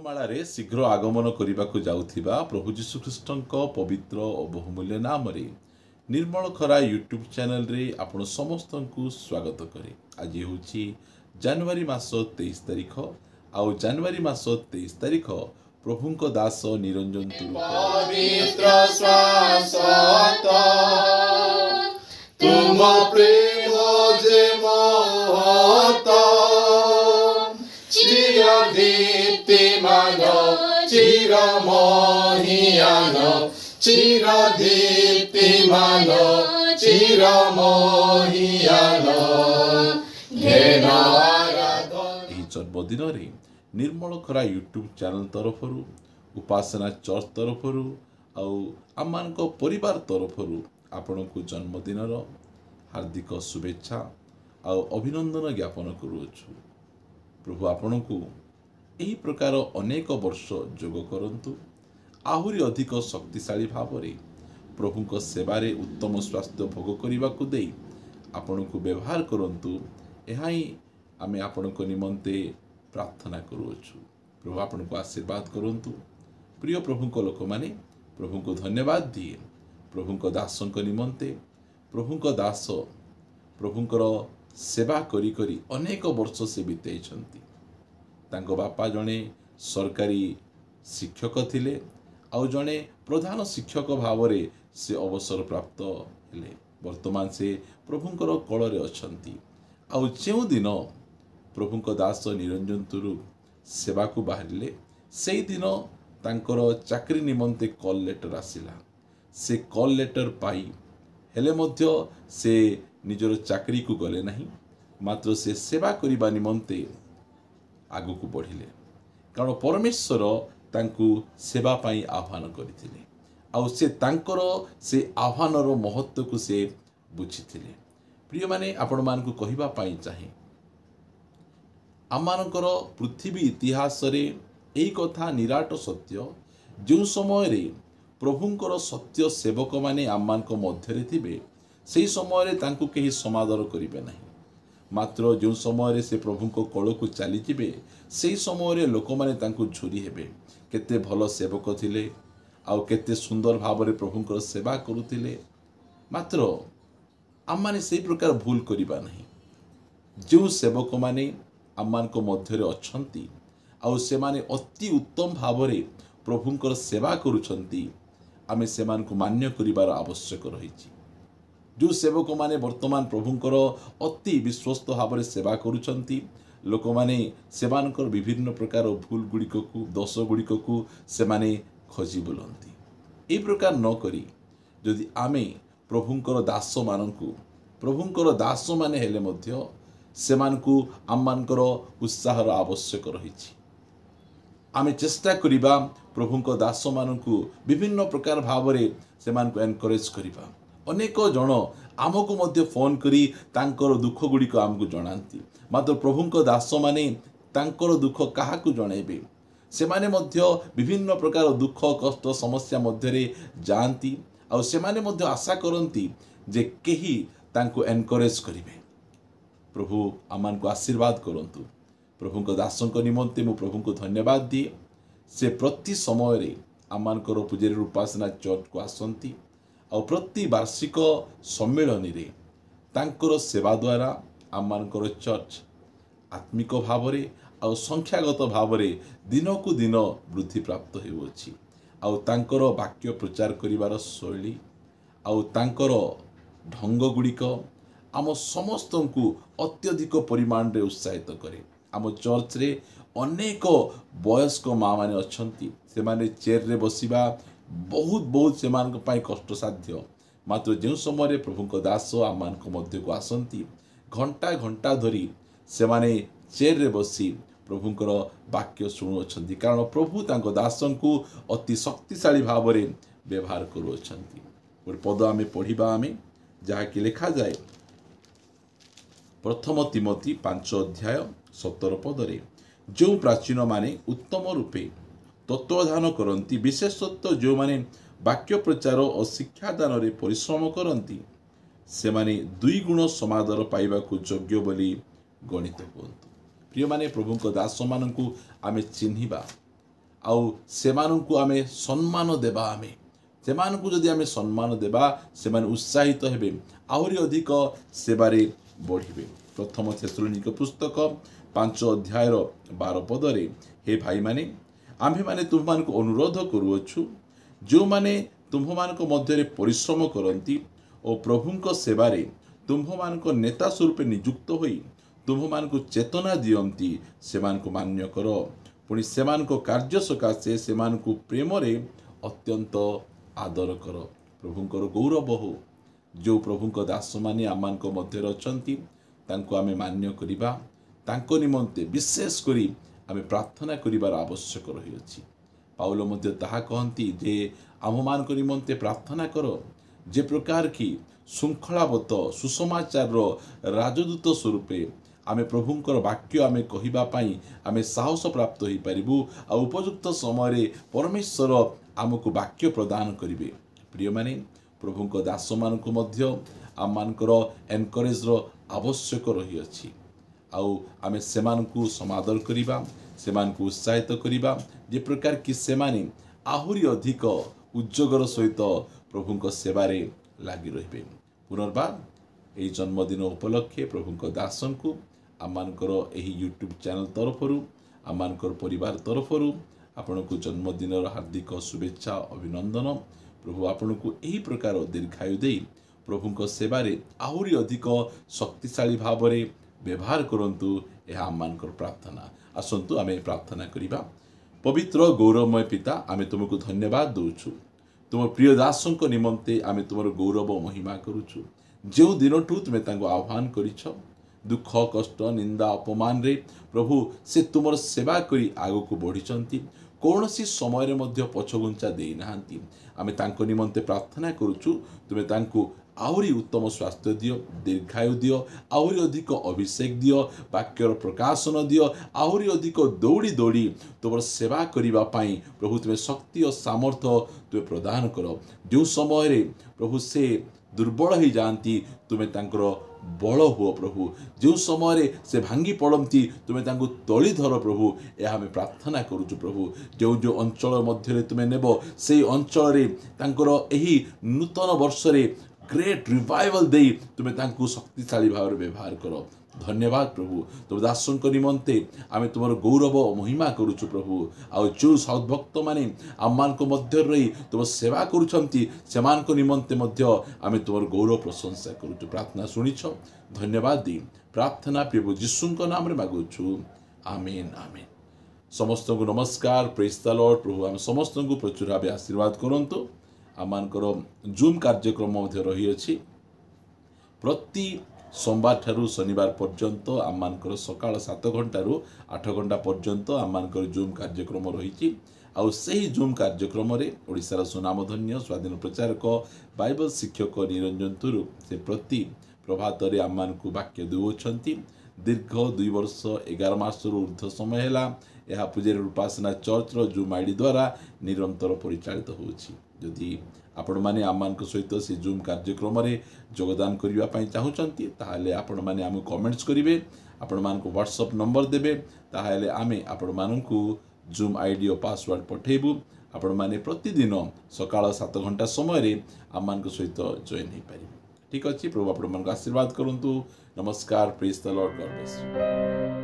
ମାଳାରେ ଶୀଘ୍ର ଆଗମନ କରିବାକୁ ଯାଉଥିବା ପ୍ରଭୁ ଯୀଶୁଖ୍ରୀଷ୍ଟଙ୍କ ପବିତ୍ର ଓ ବହୁମୂଲ୍ୟ ନାମରେ ନିର୍ମଳ ଖରା ୟୁଟ୍ୟୁବ୍ ଚ୍ୟାନେଲରେ ଆପଣ ସମସ୍ତଙ୍କୁ ସ୍ୱାଗତ କରେ। ଆଜି ହେଉଛି ଜାନୁଆରୀ ମାସ 23 ତାରିଖ। ଆଉ ଜାନୁଆରୀ ମାସ 23 ତାରିଖ ପ୍ରଭୁଙ୍କ ଦାସ ନିରଞ୍ଜନ ପବିତ୍ର ଶାଶ୍ୱତ ତୁମ ପ୍ରେମ ଯେ ମହତ ଚିରଦୀପ୍ତିମାନ ଚିରମହିୟାନ ଚିରଦୀପ୍ତିମାନ ଚିରମହିୟାନ ଘେନ ଏହି ଜନ୍ମଦିନରେ ନିର୍ମଳ ଖରା ୟୁଟ୍ୟୁବ୍ ଚ୍ୟାନେଲ ତରଫରୁ ଉପାସନା ଚର୍ଚ୍ଚ ତରଫରୁ ଆଉ ଆମମାନଙ୍କ ପରିବାର ତରଫରୁ ଆପଣଙ୍କୁ ଜନ୍ମଦିନର ହାର୍ଦ୍ଦିକ ଶୁଭେଚ୍ଛା ଆଉ ଅଭିନନ୍ଦନ ଜ୍ଞାପନ କରୁଅଛୁ। ପ୍ରଭୁ ଆପଣଙ୍କୁ ଏହି ପ୍ରକାର ଅନେକ ବର୍ଷ ଯୋଗ କରନ୍ତୁ, ଆହୁରି ଅଧିକ ଶକ୍ତିଶାଳୀ ଭାବରେ ପ୍ରଭୁଙ୍କ ସେବାରେ ଉତ୍ତମ ସ୍ୱାସ୍ଥ୍ୟ ଭୋଗ କରିବାକୁ ଦେଇ ଆପଣଙ୍କୁ ବ୍ୟବହାର କରନ୍ତୁ। ଏହା ହିଁ ଆମେ ଆପଣଙ୍କ ନିମନ୍ତେ ପ୍ରାର୍ଥନା କରୁଅଛୁ। ପ୍ରଭୁ ଆପଣଙ୍କୁ ଆଶୀର୍ବାଦ କରନ୍ତୁ। ପ୍ରିୟ ପ୍ରଭୁଙ୍କ ଲୋକମାନେ ପ୍ରଭୁଙ୍କୁ ଧନ୍ୟବାଦ ଦିଏ। ପ୍ରଭୁଙ୍କ ଦାସଙ୍କ ନିମନ୍ତେ ପ୍ରଭୁଙ୍କ ଦାସ ପ୍ରଭୁଙ୍କର ସେବା କରି କରି ଅନେକ ବର୍ଷ ସେ ବିତେଇଛନ୍ତି। ତାଙ୍କ ବାପା ଜଣେ ସରକାରୀ ଶିକ୍ଷକ ଥିଲେ, ଆଉ ଜଣେ ପ୍ରଧାନ ଶିକ୍ଷକ ଭାବରେ ସେ ଅବସରପ୍ରାପ୍ତ ହେଲେ। ବର୍ତ୍ତମାନ ସେ ପ୍ରଭୁଙ୍କର କୋଳରେ ଅଛନ୍ତି। ଆଉ ଯେଉଁଦିନ ପ୍ରଭୁଙ୍କ ଦାସ ନିରଞ୍ଜନ ତୁରୁ ସେବାକୁ ବାହାରିଲେ, ସେଇଦିନ ତାଙ୍କର ଚାକିରି ନିମନ୍ତେ କଲ୍ ଲେଟର ଆସିଲା। ସେ କଲ୍ ଲେଟର ପାଇ ହେଲେ ମଧ୍ୟ ସେ ନିଜର ଚାକିରିକୁ ଗଲେ ନାହିଁ, ମାତ୍ର ସେ ସେବା କରିବା ନିମନ୍ତେ ଆଗକୁ ବଢ଼ିଲେ। କାରଣ ପରମେଶ୍ୱର ତାଙ୍କୁ ସେବା ପାଇଁ ଆହ୍ୱାନ କରିଥିଲେ, ଆଉ ସେ ତାଙ୍କର ସେ ଆହ୍ୱାନର ମହତ୍ତ୍ୱକୁ ସେ ବୁଝିଥିଲେ। ପ୍ରିୟମାନେ, ଆପଣମାନଙ୍କୁ କହିବା ପାଇଁ ଚାହେଁ, ଆମମାନଙ୍କର ପୃଥିବୀ ଇତିହାସରେ ଏହି କଥା ନିରାଟ ସତ୍ୟ, ଯେଉଁ ସମୟରେ ପ୍ରଭୁଙ୍କର ସତ୍ୟ ସେବକମାନେ ଆମମାନଙ୍କ ମଧ୍ୟରେ ଥିବେ, ସେହି ସମୟରେ ତାଙ୍କୁ କେହି ସମାଦର କରିବେ ନାହିଁ। ମାତ୍ର ଯେଉଁ ସମୟରେ ସେ ପ୍ରଭୁଙ୍କ କୋଳକୁ ଚାଲିଯିବେ, ସେହି ସମୟରେ ଲୋକମାନେ ତାଙ୍କୁ ଝୁରି ହେବେ। କେତେ ଭଲ ସେବକ ଥିଲେ, ଆଉ କେତେ ସୁନ୍ଦର ଭାବରେ ପ୍ରଭୁଙ୍କର ସେବା କରୁଥିଲେ। ମାତ୍ର ଆମମାନେ ସେହି ପ୍ରକାର ଭୁଲ କରିବା ନାହିଁ। ଯେଉଁ ସେବକମାନେ ଆମମାନଙ୍କ ମଧ୍ୟରେ ଅଛନ୍ତି, ଆଉ ସେମାନେ ଅତି ଉତ୍ତମ ଭାବରେ ପ୍ରଭୁଙ୍କର ସେବା କରୁଛନ୍ତି, ଆମେ ସେମାନଙ୍କୁ ମାନ୍ୟ କରିବାର ଆବଶ୍ୟକ ରହିଛି। ଯେଉଁ ସେବକମାନେ ବର୍ତ୍ତମାନ ପ୍ରଭୁଙ୍କର ଅତି ବିଶ୍ୱସ୍ତ ଭାବରେ ସେବା କରୁଛନ୍ତି, ଲୋକମାନେ ସେମାନଙ୍କର ବିଭିନ୍ନ ପ୍ରକାର ଭୁଲ ଗୁଡ଼ିକକୁ, ଦୋଷ ଗୁଡ଼ିକକୁ ସେମାନେ ଖୋଜି ବୁଲନ୍ତି। ଏହି ପ୍ରକାର ନ କରି ଯଦି ଆମେ ପ୍ରଭୁଙ୍କର ଦାସମାନେ ହେଲେ ମଧ୍ୟ ସେମାନଙ୍କୁ ଆମମାନଙ୍କର ଉତ୍ସାହର ଆବଶ୍ୟକ ରହିଛି। ଆମେ ଚେଷ୍ଟା କରିବା ପ୍ରଭୁଙ୍କ ଦାସମାନଙ୍କୁ ବିଭିନ୍ନ ପ୍ରକାର ଭାବରେ ସେମାନଙ୍କୁ ଏନକରେଜ କରିବା। ଅନେକ ଜଣ ଆମକୁ ମଧ୍ୟ ଫୋନ୍ କରି ତାଙ୍କର ଦୁଃଖ ଗୁଡ଼ିକ ଆମକୁ ଜଣାନ୍ତି, ମାତ୍ର ପ୍ରଭୁଙ୍କ ଦାସମାନେ ତାଙ୍କର ଦୁଃଖ କାହାକୁ ଜଣାଇବେ? ସେମାନେ ମଧ୍ୟ ବିଭିନ୍ନ ପ୍ରକାର ଦୁଃଖ, କଷ୍ଟ, ସମସ୍ୟା ମଧ୍ୟରେ ଯାଆନ୍ତି, ଆଉ ସେମାନେ ମଧ୍ୟ ଆଶା କରନ୍ତି ଯେ କେହି ତାଙ୍କୁ ଏନକରେଜ କରିବେ। ପ୍ରଭୁ ଆମମାନଙ୍କୁ ଆଶୀର୍ବାଦ କରନ୍ତୁ। ପ୍ରଭୁଙ୍କ ଦାସଙ୍କ ନିମନ୍ତେ ମୁଁ ପ୍ରଭୁଙ୍କୁ ଧନ୍ୟବାଦ ଦିଏ। ସେ ପ୍ରତି ସମୟରେ ଆମମାନଙ୍କର ପୂଜାରୀ ଉପାସନା ଚର୍ଚ୍ଚକୁ ଆସନ୍ତି, ଆଉ ପ୍ରତି ବାର୍ଷିକ ସମ୍ମିଳନୀରେ ତାଙ୍କର ସେବା ଦ୍ୱାରା ଆମମାନଙ୍କର ଚର୍ଚ୍ଚ ଆତ୍ମିକ ଭାବରେ ଆଉ ସଂଖ୍ୟାଗତ ଭାବରେ ଦିନକୁ ଦିନ ବୃଦ୍ଧିପ୍ରାପ୍ତ ହେଉଅଛି। ଆଉ ତାଙ୍କର ବାକ୍ୟ ପ୍ରଚାର କରିବାର ଶୈଳୀ ଆଉ ତାଙ୍କର ଢଙ୍ଗ ଗୁଡ଼ିକ ଆମ ସମସ୍ତଙ୍କୁ ଅତ୍ୟଧିକ ପରିମାଣରେ ଉତ୍ସାହିତ କରେ। ଆମ ଚର୍ଚ୍ଚରେ ଅନେକ ବୟସ୍କ ମାଆ ମାନେ ଅଛନ୍ତି। ସେମାନେ ଚେୟାରରେ ବସିବା ବହୁତ ସେମାନଙ୍କ ପାଇଁ କଷ୍ଟସାଧ୍ୟ। ମାତ୍ର ଯେଉଁ ସମୟରେ ପ୍ରଭୁଙ୍କ ଦାସ ଆମମାନଙ୍କ ମଧ୍ୟକୁ ଆସନ୍ତି, ଘଣ୍ଟା ଘଣ୍ଟା ଧରି ସେମାନେ ଚେୟାରରେ ବସି ପ୍ରଭୁଙ୍କର ବାକ୍ୟ ଶୁଣୁଅଛନ୍ତି, କାରଣ ପ୍ରଭୁ ତାଙ୍କ ଦାସଙ୍କୁ ଅତି ଶକ୍ତିଶାଳୀ ଭାବରେ ବ୍ୟବହାର କରୁଅଛନ୍ତି। ଗୋଟେ ପଦ ଆମେ ପଢ଼ିବା, ଯାହାକି ଲେଖାଯାଏ ପ୍ରଥମ ତିମୋଥୀ 5:17 ଯେଉଁ ପ୍ରାଚୀନମାନେ ଉତ୍ତମ ରୂପେ ତତ୍ତ୍ୱାଧାନ କରନ୍ତି, ବିଶେଷତଃ ଯେଉଁମାନେ ବାକ୍ୟ ପ୍ରଚାର ଓ ଶିକ୍ଷାଦାନରେ ପରିଶ୍ରମ କରନ୍ତି, ସେମାନେ 2 ଗୁଣ ସମାଦର ପାଇବାକୁ ଯୋଗ୍ୟ ବୋଲି ଗଣିତ ହୁଅନ୍ତୁ। ପ୍ରିୟମାନେ, ପ୍ରଭୁଙ୍କ ଦାସମାନଙ୍କୁ ଆମେ ଚିହ୍ନିବା। आउ सेमानंकु आमे सम्मान देबा आमे सेमानंकु जदि आमे सम्मान देबा सेमान उत्साहित हेबे आहुरी अधिक सेवारे बढ़िबे। प्रथम थेसलोनिक पुस्तक 5 अध्याय 12 पदरे हे भाई माने आम्भे माने तुम मान को अनुरोध करूछु जो माने तुम मान को मध्य परिश्रम करती और प्रभुंक सेवारे तुम मान को नेता स्वरूप नियुक्त होई तुम मान को चेतना दियंती सेमान को मान्य करो पुणी सेमान को कार्य सकाशे सेमान को प्रेम रे अत्यंत आदर कर। प्रभुंकर गौरव हो जो प्रभुंक दास माने आमान को मध्य अछंती तांको आमे मान्य करिबा तांको निमंते विशेष करी आमे प्रार्थना करिबार आवश्यक रही अछि। पाउल मध्य ताहा कहंती जे आम मान को निमंते प्रार्थना करो जे प्रकार की श्रृंखलाबद्ध सुसमाचार राजदूत स्वरूपे आमे प्रभुंकर वाक्य आमे कहिबा पाई आमे साहस प्राप्त होई परिबु आ उपयुक्त समय परमेश्वर आमको वाक्य प्रदान करिवे। प्रिय माने प्रभुंक दास मानक मध्य आम मानकर एनकरेज आवश्यक रही अछि आउ आमे सेमानकु समादर करिबा सेमानकु उत्साहित करिबा जे प्रकार कि सेमाने आहुरी अधिक उद्योगर सहित प्रभुंक सेवारे लागि रहिबे। पुनर्बार एही जन्मदिन उपलक्षे प्रभुंक दासंकु आमानकर एही यूट्यूब चैनल तरफरु आमानकर परिवार तरफरु आपनको जन्मदिन हार्दिक शुभेच्छा अभिनंदन। प्रभु आपनको एही प्रकार दीर्घायु दे प्रभुंक सेवारे आहुरी अधिक शक्तिशाली भावरे व्यवहार करंतु यह आमानकर प्रार्थना। आसंतु आमे प्रार्थना करिबा। पवित्र गौरवमय पिता आमे तुमको धन्यवाद दउछु तुम प्रिय दासंक निमंते आमे तुमर गौरव महिमा करूछु जो दिनठू तुमे तांको आह्वान करिछ दुख कष्ट निंदा अपमान रे प्रभु से तुमर सेवा करी आगो को बढ़िचंती कौन सी समय रे मध्य पछगुंचा देई नाहंती आमे तांको निमंते प्रार्थना करूछु तुमे तांको आहुरी उत्तम स्वास्थ्य दियो दीर्घायु दियो आहुरी अधिक अभिषेक दियो वाक्यर प्रकाशन दियो आहुरी अधिक दौड़ी दौड़ी तुम सेवा करिबा पाई प्रभु तुमे शक्ति और सामर्थ्य तुमे प्रदान करो जो समय रे प्रभु से दुर्बल ही जानती तुमे तांकर बल हुओ प्रभु जो समय रे से भांगी पड़ती तुमे तांको तली धर प्रभु यह हमें प्रार्थना करूछु प्रभु जो जो अंचल मध्य तुमे नेबो से अंचल रे तांकर एही नूतन वर्ष रे ग्रेट रिवाइवल दे तुमे तांको शक्तिशाली भाव व्यवहार करो। धन्यवाद प्रभु तुम दासंक निमंते आमे तुमर गौरव महिमा करूछु प्रभु आ जो सद्भक्त माने आमान को मध्य रही तुम सेवा करूछंती सेमान को निमंते मध्य आमे तुमर गौरव प्रशंसा करूछु। प्रार्थना सुनिछ धन्यवाद दी प्रार्थना प्रभु यीशुंक नाम रे मागुछु आमेन आमेन। समस्त को नमस्कार प्रेज द लॉर्ड। प्रभु आम समस्त को प्रचुर भाव आशीर्वाद करंतु आमानकर जूम कार्यक्रम मध्य रही अछि प्रति सोमवार ठारू शनिवार पर्यंत आमानकर सकाळ 7 घंटारू 8 घंटा पर्यंत आमानकर जूम कार्यक्रम रही आउ सही जूम कार्यक्रम रे ओडिशार सुनामधन्य स्वाधीन प्रचारक बाइबल शिक्षक निरंजन तुरु से प्रति प्रभात रे आमानकु वाक्य देउछंती दीर्घ 2 वर्ष 11 मास ऊर्ध्व समय हैला यह पूजेर उपासना चर्च रो जूम आईडी द्वारा निरंतर परिचालित होउछि। जदि आपण माने आमान सहित से जूम कार्यक्रम रे योगदान करबा पई चाहुचंती ताहाले आपण माने आम कमेंट्स करिवे आपण मान को व्हाट्सएप नंबर देबे ताहाले आमे आपण माननकु जूम आईडी और पासवर्ड पठेबु आपण माने प्रतिदिन सकाळ 7 घंटा समय रे आमान सहित जॉइन हे पारिबे। ठीक अछि प्रभु आपण मान आशीर्वाद करंतु। नमस्कार praise the Lord God bless you.